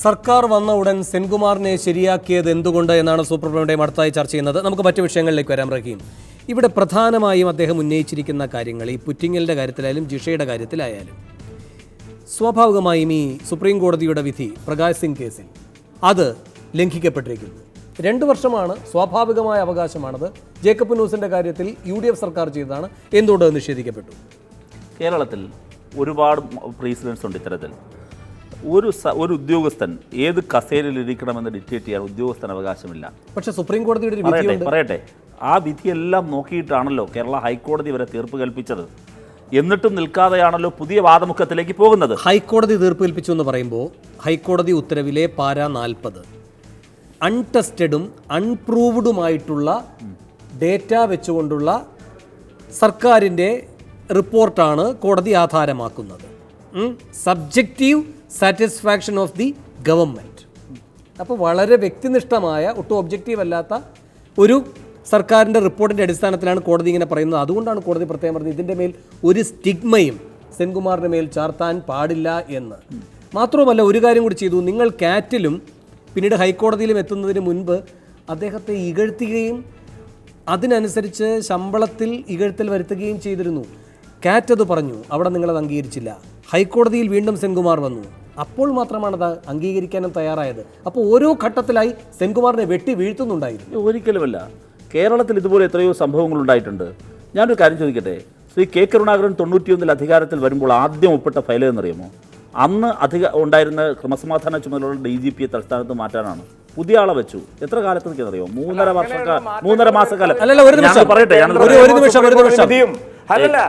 സർക്കാർ വന്ന ഉടൻ സെൻകുമാറിനെ ശരിയാക്കിയത് എന്തുകൊണ്ട് എന്നാണ് സൂപ്പർ പ്രൈം അടുത്തായി ചർച്ച ചെയ്യുന്നത്. നമുക്ക് മറ്റു വിഷയങ്ങളിലേക്ക് വരാം. റഹീം, ഇവിടെ പ്രധാനമായും അദ്ദേഹം ഉന്നയിച്ചിരിക്കുന്ന കാര്യങ്ങൾ ഈ പുറ്റിങ്ങലിൻ്റെ കാര്യത്തിലായാലും ജിഷയുടെ കാര്യത്തിലായാലും സ്വാഭാവികമായും ഈ സുപ്രീം കോടതിയുടെ വിധി പ്രകാശ് സിംഗ് കേസിൽ അത് ലംഘിക്കപ്പെട്ടിരിക്കുന്നു. 2 വർഷമാണ്, സ്വാഭാവികമായ അവകാശമാണത്. ജേക്കബ് ന്യൂസിൻ്റെ കാര്യത്തിൽ UDF സർക്കാർ ചെയ്തതാണ്, എന്തുകൊണ്ട് നിഷേധിക്കപ്പെട്ടു? കേരളത്തിൽ ഒരുപാട് പ്രീസിഡൻസ് ഉണ്ട് ഇത്തരത്തിൽ. ഒരു ഉദ്യോഗസ്ഥൻ ഏത് കസേരയിൽ ഇരിക്കണമെന്ന് ഡിക്റ്റേറ്റ് ചെയ്യാൻ ഉദ്യോഗസ്ഥന് അവകാശമില്ല. പക്ഷേ സുപ്രീം കോടതിയുടെ ഒരു വിധിയുണ്ട്. പറയട്ടെ, ആ വിധിയെല്ലാം നോക്കിയിട്ടാണല്ലോ കേരള ഹൈക്കോടതി വരെ തീർപ്പ് കൽപ്പിച്ചത്. എന്നിട്ടും നിൽക്കാതെയാണല്ലോ പുതിയ വാദമുഖത്തിലേക്ക് പോകുന്നത്. ഹൈക്കോടതി തീർപ്പ് കൽപ്പിച്ചു എന്ന് പറയുമ്പോൾ ഹൈക്കോടതി ഉത്തരവിലെ പാര 40 അൺടെസ്റ്റഡും അൺപ്രൂവ്ഡുമായിട്ടുള്ള ഡേറ്റ വെച്ചുകൊണ്ടുള്ള സർക്കാരിൻ്റെ റിപ്പോർട്ടാണ് കോടതി ആധാരമാക്കുന്നത്. Subjective satisfaction of the government. അപ്പോൾ വളരെ വ്യക്തിനിഷ്ഠമായ, ഒട്ടും ഒബ്ജക്റ്റീവ് അല്ലാത്ത ഒരു സർക്കാരിൻ്റെ റിപ്പോർട്ടിൻ്റെ അടിസ്ഥാനത്തിലാണ് കോടതി ഇങ്ങനെ പറയുന്നത്. അതുകൊണ്ടാണ് കോടതി പ്രത്യേകം പറഞ്ഞത് ഇതിൻ്റെ മേൽ ഒരു സ്റ്റിഗ്മയും സെൻകുമാറിൻ്റെ മേൽ ചാർത്താൻ പാടില്ല എന്ന്. മാത്രവുമല്ല, ഒരു കാര്യം കൂടി ചെയ്തു. നിങ്ങൾ കാറ്റിലും പിന്നീട് ഹൈക്കോടതിയിലും എത്തുന്നതിന് മുൻപ് അദ്ദേഹത്തെ ഇകഴ്ത്തുകയും അതിനനുസരിച്ച് ശമ്പളത്തിൽ ഇകഴ്ത്തൽ വരുത്തുകയും ചെയ്തിരുന്നു. കാറ്റ് അത് പറഞ്ഞു, അവിടെ നിങ്ങളത് അംഗീകരിച്ചില്ല. ഹൈക്കോടതിയിൽ വീണ്ടും സെൻകുമാർ വന്നു, അപ്പോൾ മാത്രമാണത് അംഗീകരിക്കാനും തയ്യാറായത്. അപ്പോൾ ഓരോ ഘട്ടത്തിലായി സെൻകുമാറിനെ വെട്ടി വീഴ്ത്തുന്നുണ്ടായിരുന്നു. ഒരിക്കലുമല്ല. കേരളത്തിൽ ഇതുപോലെ എത്രയോ സംഭവങ്ങൾ ഉണ്ടായിട്ടുണ്ട്. ഞാനൊരു കാര്യം ചോദിക്കട്ടെ, ശ്രീ കെ കരുണാകരൻ 91 അധികാരത്തിൽ വരുമ്പോൾ ആദ്യം ഒപ്പിട്ട ഫയൽ എന്നറിയുമോ? അന്ന് ഉണ്ടായിരുന്ന ക്രമസമാധാന ചുമതലയുള്ള DGP തലസ്ഥാനത്ത് മാറ്റാനാണ്. പുതിയ ആളെ വെച്ചു. എത്ര കാലത്തേക്ക് അറിയോ? 3.5 മാസക്കാലം. പറയട്ടെ, അല്ലല്ല,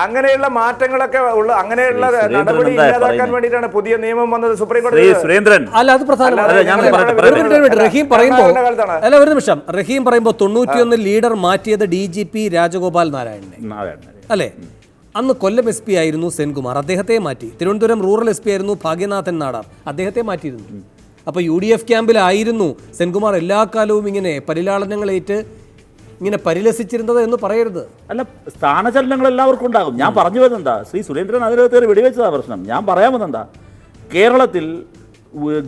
അങ്ങനെയുള്ള മാറ്റങ്ങളൊക്കെ ഉള്ള, അങ്ങനെയുള്ള നടപടി ഇല്ലാതാക്കാൻ വേണ്ടിയിട്ടാണ് പുതിയ നിയമം വന്നത് സുപ്രീം കോടതി. സുരേന്ദ്രൻ അല്ല, അത് പ്രധാനമാണ്. റഹീം പറയുമ്പോൾ 91 ലീഡർ മാറ്റിയത് DGP രാജഗോപാൽ നാരായണനെ അല്ലേ? അന്ന് കൊല്ലം SP ആയിരുന്നു സെൻകുമാർ, അദ്ദേഹത്തെ മാറ്റി. തിരുവനന്തപുരം റൂറൽ SP ആയിരുന്നു ഭാഗ്യനാഥൻ നാടാർ, അദ്ദേഹത്തെ മാറ്റിയിരുന്നു. അപ്പോൾ UDF ക്യാമ്പിലായിരുന്നു സെൻകുമാർ എല്ലാ കാലവും ഇങ്ങനെ പരിലാളനങ്ങളേറ്റ് ഇങ്ങനെ പരിലസിച്ചിരുന്നത് എന്ന് പറയരുത്. അല്ല, സ്ഥാനചലനങ്ങൾ എല്ലാവർക്കും ഉണ്ടാകും. ഞാൻ പറഞ്ഞു വരുന്നെന്താ, ശ്രീ സുരേന്ദ്രൻ അതിനകത്ത് വെടിവെച്ചതാ പ്രശ്നം. ഞാൻ പറയാൻ വന്നെന്താ, കേരളത്തിൽ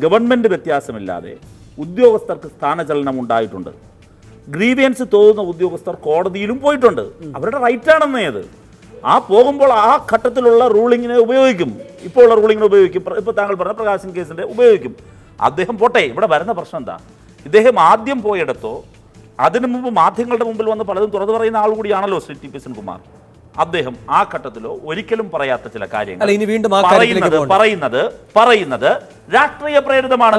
ഗവൺമെൻറ് വ്യത്യാസമില്ലാതെ ഉദ്യോഗസ്ഥർക്ക് സ്ഥാനചലനം ഉണ്ടായിട്ടുണ്ട്. ഗ്രീവിയൻസ് തോന്നുന്ന ഉദ്യോഗസ്ഥർ കോടതിയിലും പോയിട്ടുണ്ട്. അവരുടെ റൈറ്റാണെന്നേ അത്. ആ പോകുമ്പോൾ ആ ഘട്ടത്തിലുള്ള റൂളിങ്ങിനെ ഉപയോഗിക്കും. ഇപ്പോൾ ഉള്ള റൂളിങ്ങിനെ ഉപയോഗിക്കും. ഇപ്പോൾ താങ്കൾ പറഞ്ഞ പ്രകാശ് സിംഗ് കേസിൻ്റെ ഉപയോഗിക്കും. അദ്ദേഹം പോട്ടെ. ഇവിടെ വരുന്ന പ്രശ്നം എന്താ, ഇദ്ദേഹം ആദ്യം പോയിടത്തോ അതിനു മുമ്പ് മാധ്യമങ്ങളുടെ മുമ്പിൽ വന്ന് പലതും തുറന്നു പറയുന്ന ആൾ കൂടിയാണല്ലോ ശ്രീ TP സെൻകുമാർ. അദ്ദേഹം ആ ഘട്ടത്തിലോ ഒരിക്കലും പറയാത്ത ചില കാര്യങ്ങൾ പറയുന്നത് രാഷ്ട്രീയ പ്രേരിതമാണ്.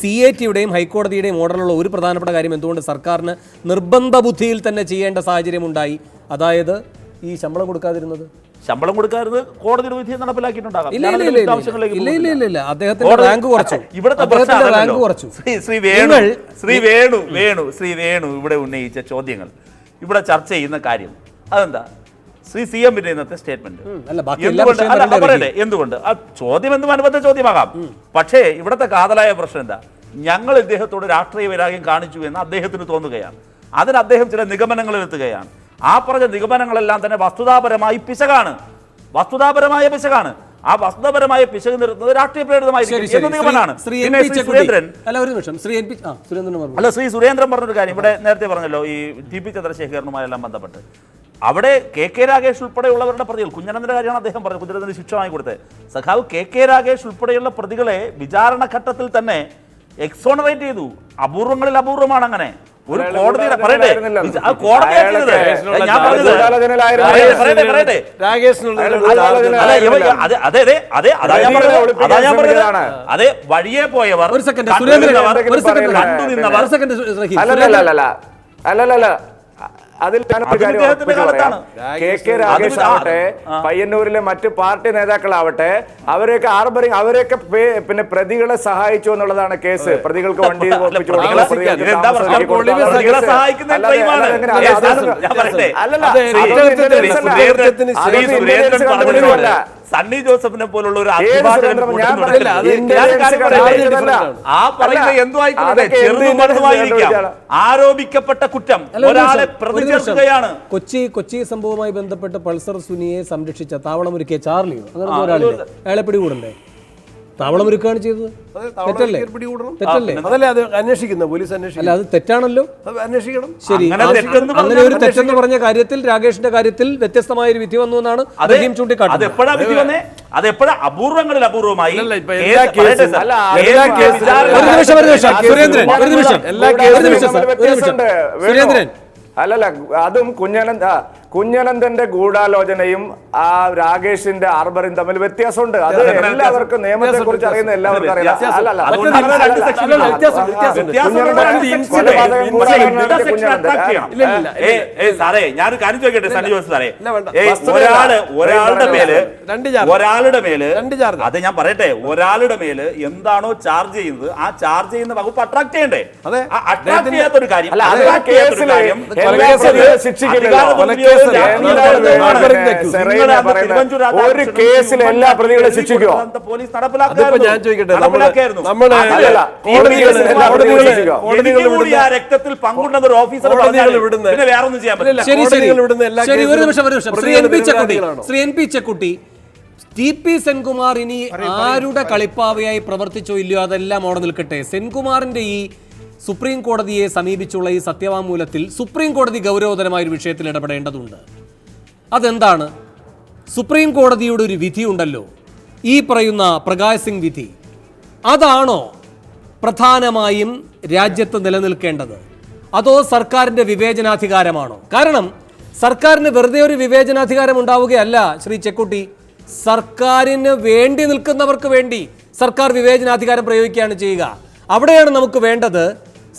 CATയുടെയും ഹൈക്കോടതിയുടെയും ഓർഡറിലുള്ള ഒരു പ്രധാനപ്പെട്ട കാര്യം എന്തുകൊണ്ട് സർക്കാരിന് നിർബന്ധ ബുദ്ധിയിൽ തന്നെ ചെയ്യേണ്ട സാഹചര്യം ഉണ്ടായി, അതായത് ഈ ശമ്പളം കൊടുക്കാതിരുന്നത്. ശമ്പളം കൊടുക്കാതെ കോടതിയുടെ വിധി നടപ്പിലാക്കിയിട്ടുണ്ടാകാം. ശ്രീ വേണു ഇവിടെ ഉന്നയിച്ച ചോദ്യങ്ങൾ, ഇവിടെ ചർച്ച ചെയ്യുന്ന കാര്യം അതെന്താ? ശ്രീ CMന്റെ ഇന്നത്തെ സ്റ്റേറ്റ്മെന്റ് എന്തുകൊണ്ട് ആ ചോദ്യം എന്തും അനുബന്ധ ചോദ്യമാകാം. പക്ഷേ ഇവിടുത്തെ കാതലായ പ്രശ്നം എന്താ? ഞങ്ങൾ ഇദ്ദേഹത്തോട് രാഷ്ട്രീയ വൈരാഗ്യം കാണിച്ചു എന്ന് അദ്ദേഹത്തിന് തോന്നുകയാണ്. അതിന് അദ്ദേഹം ചില നിഗമനങ്ങളിലെത്തുകയാണ്. ആ പറഞ്ഞ നിഗമനങ്ങളെല്ലാം തന്നെ വസ്തുതാപരമായ പിശകാണ്. ആ വസ്തുതാപരമായ പിശക് നിർത്തുന്നത് രാഷ്ട്രീയ പ്രേരിതമായിരിക്കും നിഗമനാണ്. ശ്രീ സുരേന്ദ്രൻ പറഞ്ഞൊരു കാര്യം ഇവിടെ നേരത്തെ പറഞ്ഞല്ലോ, ഈ TP ചന്ദ്രശേഖരനുമായെല്ലാം ബന്ധപ്പെട്ട് അവിടെ KK രാഗേഷ് ഉൾപ്പെടെയുള്ളവരുടെ പ്രതികൾ, കുഞ്ഞനന്ദന്റെ കാര്യമാണ് അദ്ദേഹം പറഞ്ഞത്, കുഞ്ഞനന്ദന് ശിക്ഷ വാങ്ങിക്കൊടുത്തത്. സഖാവ് KK രാഗേഷ് ഉൾപ്പെടെയുള്ള പ്രതികളെ വിചാരണ ഘട്ടത്തിൽ തന്നെ എക്സോണറേറ്റ് ചെയ്തു. അപൂർവങ്ങളിൽ അപൂർവമാണ് അങ്ങനെ. ഒരു കോടതിയുടെ പറയട്ടെ, അതെ വഴിയെ പോയവർ അല്ലല്ല, അതിൽ KK രാഗേഷ് ആവട്ടെ, പയ്യന്നൂരിലെ മറ്റ് പാർട്ടി നേതാക്കളാവട്ടെ, അവരെയൊക്കെ പിന്നെ പ്രതികളെ സഹായിച്ചു എന്നുള്ളതാണ് കേസ്. പ്രതികൾക്ക് വണ്ടി സണ്ണി ജോസഫിനെ പോലുള്ള ഒരു ഞാൻ പറയില്ല, അത് ആ പറയുന്നത് എന്തോ ആയിക്കോട്ടെ, ചെറുതും വലുതുമായിരിക്കാം, ആരോപിക്കപ്പെട്ട കുറ്റം ഒരാളെ പ്രതി ചേർക്കുകയാണ്. കൊച്ചി സംഭവവുമായി ബന്ധപ്പെട്ട് പൾസർ സുനിയെ സംരക്ഷിച്ച താവളമൊരുക്കിയ ചാർലിയോ അങ്ങനെ ഒരാളില്ലേ, അയാളെ പിടികൂടണ്ടേ? താവളമൊരുക്കുകയാണ് ചെയ്തത്, തെറ്റല്ലേ? തെറ്റല്ലേ? അതല്ലേ അത് അന്വേഷിക്കുന്നത്, പോലീസ് അന്വേഷിക്കും. അല്ല, അത് തെറ്റാണല്ലോ, അത് അന്വേഷിക്കണം. ശരി, അങ്ങനെ ഒരു തെറ്റെന്ന് പറഞ്ഞ കാര്യത്തിൽ രാകേഷിന്റെ കാര്യത്തിൽ വ്യത്യസ്തമായ ഒരു വിധി വന്നു എന്നാണ് അദ്ദേഹം ചൂണ്ടിക്കാട്ടുന്നത്. അതെപ്പോഴാ വിധി വന്നേ? അതെപ്പോഴാ? അപൂർവങ്ങളിൽ അപൂർവമായി. സുരേന്ദ്രൻ, അല്ലല്ല, അതും കുഞ്ഞനന്തന്റെ ഗൂഢാലോചനയും ആ രാകേഷിന്റെ ആർബറും തമ്മിൽ വ്യത്യാസമുണ്ട്. അത് എല്ലാവർക്കും നിയമത്തെ കുറിച്ച് അറിയുന്ന എല്ലാവർക്കും അറിയാം. സാറേ, ഞാനൊരു കാര്യം ചോദിക്കട്ടെ സണ്ണി ജോസഫ് സാറേ, ഒരാളുടെ മേല് അത് ഞാൻ പറയട്ടെ, ഒരാളുടെ മേല് എന്താണോ ചാർജ് ചെയ്യുന്നത് ആ ചാർജ് ചെയ്യുന്ന വകുപ്പ് അട്രാക്ട് ചെയ്യണ്ടേ? അട്രാക്ട് ചെയ്യാത്തൊരു കാര്യം ഒരു കേസിൽ എല്ലാ പ്രതികളെ ശിക്ഷിക്കുമോ? പോലീസ് നടപ്പിലാക്കുക. ഞാൻ ചോദിക്കട്ടെ, രക്തത്തിൽ പങ്കുണ്ടെന്ന ഒരു ഓഫീസർ പിന്നെ വേറെ ഒന്നും ചെയ്യാൻ പറ്റില്ല. ശരി, ഒരു നിമിഷം. Shri N P Chekkutty, TP Senkumar ഇനി ആരുടെ കളിപ്പാവയായി പ്രവർത്തിച്ചോ ഇല്ലയോ അതെല്ലാം അവിടെ നിൽക്കട്ടെ. സെൻകുമാറിന്റെ ഈ സുപ്രീം കോടതിയെ സമീപിച്ചുള്ള ഈ സത്യവാങ്മൂലത്തിൽ സുപ്രീം കോടതി ഗൗരവതരമായ ഒരു വിഷയത്തിൽ ഇടപെടേണ്ടതുണ്ട്. അതെന്താണ്? സുപ്രീം കോടതിയുടെ ഒരു വിധി ഉണ്ടല്ലോ, ഈ പറയുന്ന പ്രകാശ് സിംഗ് വിധി. അതാണോ പ്രധാനമായും രാജ്യത്ത് നിലനിൽക്കേണ്ടത്, അതോ സർക്കാരിൻ്റെ വിവേചനാധികാരമാണോ? കാരണം സർക്കാരിന് വെറുതെ ഒരു വിവേചനാധികാരം ഉണ്ടാവുകയല്ല ശ്രീ ചെക്കുട്ടി, സർക്കാരിന് വേണ്ടി നിൽക്കുന്നവർക്ക് വേണ്ടി സർക്കാർ വിവേചനാധികാരം പ്രയോഗിക്കുകയാണ് ചെയ്യുക. അവിടെയാണ് നമുക്ക് വേണ്ടത്,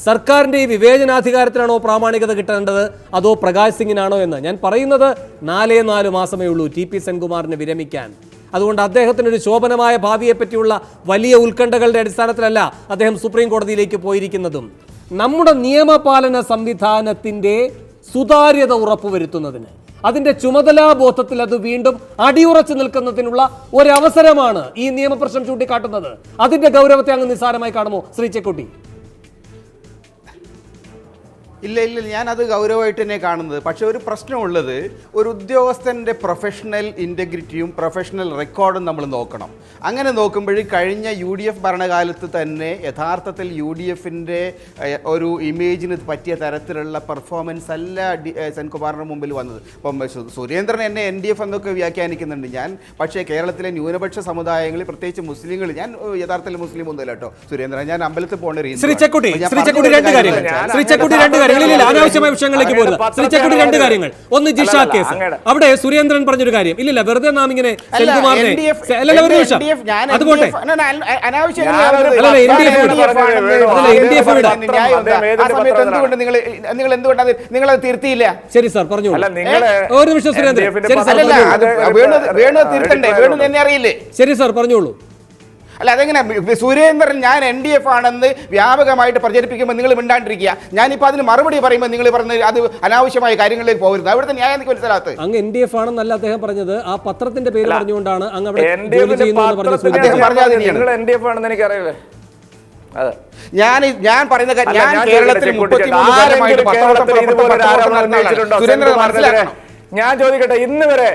സർക്കാരിൻ്റെ ഈ വിവേചനാധികാരത്തിനാണോ പ്രാമാണികത കിട്ടേണ്ടത് അതോ പ്രകാശ് സിംഗിനാണോ എന്ന്. ഞാൻ പറയുന്നത് 4 മാസമേ ഉള്ളൂ TP സെൻകുമാറിന് വിരമിക്കാൻ. അതുകൊണ്ട് അദ്ദേഹത്തിനൊരു ശോഭനമായ ഭാവിയെ പറ്റിയുള്ള വലിയ ഉത്കണ്ഠകളുടെ അടിസ്ഥാനത്തിലല്ല അദ്ദേഹം സുപ്രീം കോടതിയിലേക്ക് പോയിരിക്കുന്നതും. നമ്മുടെ നിയമപാലന സംവിധാനത്തിൻ്റെ സുതാര്യത ഉറപ്പുവരുത്തുന്നതിന്, അതിൻ്റെ ചുമതലാബോധത്തിൽ അത് വീണ്ടും അടിയുറച്ചു നിൽക്കുന്നതിനുള്ള ഒരവസരമാണ് ഈ നിയമപ്രശ്നം ചൂണ്ടിക്കാട്ടുന്നത്. അതിൻ്റെ ഗൗരവത്തെ അങ്ങ് നിസ്സാരമായി കാണുമോ ശ്രീ ചെക്കുട്ടി? ഇല്ല, ഞാനത് ഗൗരവമായിട്ട് തന്നെ കാണുന്നത്. പക്ഷേ ഒരു പ്രശ്നമുള്ളത്, ഒരു ഉദ്യോഗസ്ഥൻ്റെ പ്രൊഫഷണൽ ഇൻറ്റഗ്രിറ്റിയും പ്രൊഫഷണൽ റെക്കോർഡും നമ്മൾ നോക്കണം. അങ്ങനെ നോക്കുമ്പോൾ കഴിഞ്ഞ UDF ഭരണകാലത്ത് തന്നെ യഥാർത്ഥത്തിൽ UDFൻ്റെ ഒരു ഇമേജിന് പറ്റിയ തരത്തിലുള്ള പെർഫോമൻസ് അല്ല സെൻകുമാറിന് മുമ്പിൽ വന്നത്. ഇപ്പം സുരേന്ദ്രൻ എന്നെ NDF എന്നൊക്കെ വ്യാഖ്യാനിക്കുന്നുണ്ട് ഞാൻ. പക്ഷേ കേരളത്തിലെ ന്യൂനപക്ഷ സമുദായങ്ങളിൽ പ്രത്യേകിച്ച് മുസ്ലിങ്ങൾ, ഞാൻ യഥാർത്ഥത്തിൽ മുസ്ലിം ഒന്നുമില്ല കേട്ടോ സുരേന്ദ്രൻ, ഞാൻ അമ്പലത്തിൽ പോകേണ്ട അനാവശ്യമായ വിഷയങ്ങളിലേക്ക് പോകുന്നത്. ശ്രീ ചെക്കുട്ടി, 2 കാര്യങ്ങൾ. ഒന്ന് ജിഷ കേസ്, അവിടെ സുരേന്ദ്രൻ പറഞ്ഞൊരു കാര്യം, ഇല്ലില്ല വെറുതെ നാം ഇങ്ങനെ സെൻകുമാറിനെ, ഒരു നിമിഷം അതുപോട്ടെ, നിങ്ങളത് തീർത്തിയില്ല. ശരി സാർ, പറഞ്ഞു. ഒരു നിമിഷം സുരേന്ദ്രൻ, വേണു തീർത്തണ്ടേ? വേണു എന്നെ അറിയില്ലേ? ശരി സാർ, പറഞ്ഞോളൂ. അല്ല, അതെങ്ങനെ സുരേന്ദ്രൻ ഞാൻ NDF ആണെന്ന് വ്യാപകമായിട്ട് പ്രചരിപ്പിക്കുമ്പോൾ നിങ്ങൾ മിണ്ടാണ്ടിരിക്കുക. ഞാനിപ്പോൾ അതിന് മറുപടി പറയുമ്പോൾ നിങ്ങൾ പറഞ്ഞ് അത് അനാവശ്യമായ കാര്യങ്ങളിലേക്ക് പോകരുത്. അവിടുത്തെ ന്യായം എനിക്ക് മനസ്സിലാകത്ത്. അങ്ങ് NDF ആണെന്നല്ല അദ്ദേഹം പറഞ്ഞത്, ആ പത്രത്തിന്റെ പേര് പറഞ്ഞുകൊണ്ടാണ് അങ്ങ് അവിടെ ഞാൻ പറയുന്ന ഞാൻ കേരളത്തിൽ 33 കൊല്ലമായിട്ട് സുരേന്ദ്രൻ മനസ്സിലാക്കണം. ഞാൻ ചോദിക്കട്ടെ, ഇന്ന് വരെ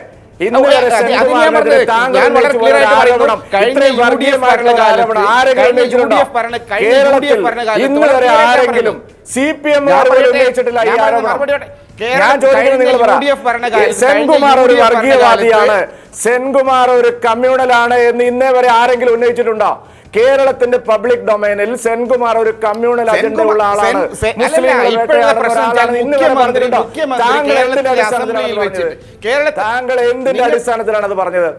ആരെങ്കിലും CPM ഉന്നയിച്ചിട്ടില്ല ഈ ആരോപണം. ഞാൻ ചോദിക്കുന്നത് നിങ്ങൾ പറ, സെൻകുമാർ ഒരു വർഗീയവാദിയാണ്, സെൻകുമാർ ഒരു കമ്മ്യൂണലാണ് എന്ന് ഇന്നേ വരെ ആരെങ്കിലും ഉന്നയിച്ചിട്ടുണ്ടോ? കേരളത്തിന്റെ പബ്ലിക് ഡൊമൈനിൽ സെൻകുമാർ ഒരു കമ്മ്യൂണൽ അജണ്ട ഉള്ള ആളാണ്, താങ്കൾ എന്തിന്റെ അടിസ്ഥാനത്തിലാണ് അത് പറഞ്ഞത്?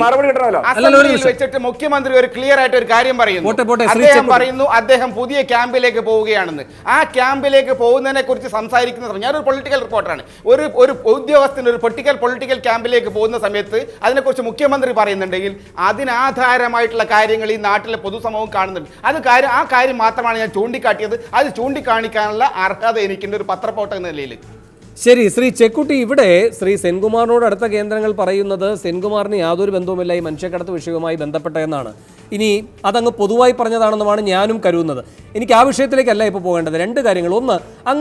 മറുപടി കിട്ടണമല്ലോ. മുഖ്യമന്ത്രി ഒരു ക്ലിയർ ആയിട്ട് ഒരു കാര്യം പറയുന്നു, അദ്ദേഹം പുതിയ ക്യാമ്പിലേക്ക് പോവുകയാണെന്ന്. ആ ക്യാമ്പിലേക്ക് പോകുന്നതിനെ കുറിച്ച് സംസാരിക്കുന്നത്, ഞാനൊരു പൊളിറ്റിക്കൽ റിപ്പോർട്ടറാണ്, ഒരു ഉദ്യോഗസ്ഥന് ഒരു പൊളിറ്റിക്കൽ ക്യാമ്പിലേക്ക് പോകുന്ന സമയത്ത് അതിനെക്കുറിച്ച് മുഖ്യമന്ത്രി പറയുന്നുണ്ടെങ്കിൽ അതിനാധാരമായിട്ടുള്ള കാര്യങ്ങൾ ഈ നാട്ടിലെ പൊതുസമൂഹം കാണുന്നുണ്ട്. ആ കാര്യം മാത്രമാണ് ഞാൻ ചൂണ്ടിക്കാട്ടിയത്. അത് ചൂണ്ടിക്കാണിക്കാനുള്ള അർഹത എനിക്കുണ്ട് ഒരു പത്രപ്രവർത്തക എന്ന നിലയിൽ. ശരി, ശ്രീ ചെക്കുട്ടി, ഇവിടെ ശ്രീ സെൻകുമാറിനോട് അടുത്ത കേന്ദ്രങ്ങൾ പറയുന്നത് സെൻകുമാറിന് യാതൊരു ബന്ധവുമില്ല ഈ മനുഷ്യക്കടത്ത് വിഷയവുമായി ബന്ധപ്പെട്ട എന്നാണ്. ഇനി അതങ്ങ് പൊതുവായി പറഞ്ഞതാണെന്നുമാണ് ഞാനും കരുതുന്നത്. എനിക്ക് ആ വിഷയത്തിലേക്കല്ല ഇപ്പോൾ പോകേണ്ടത്. രണ്ട് കാര്യങ്ങൾ. ഒന്ന്, അങ്ങ്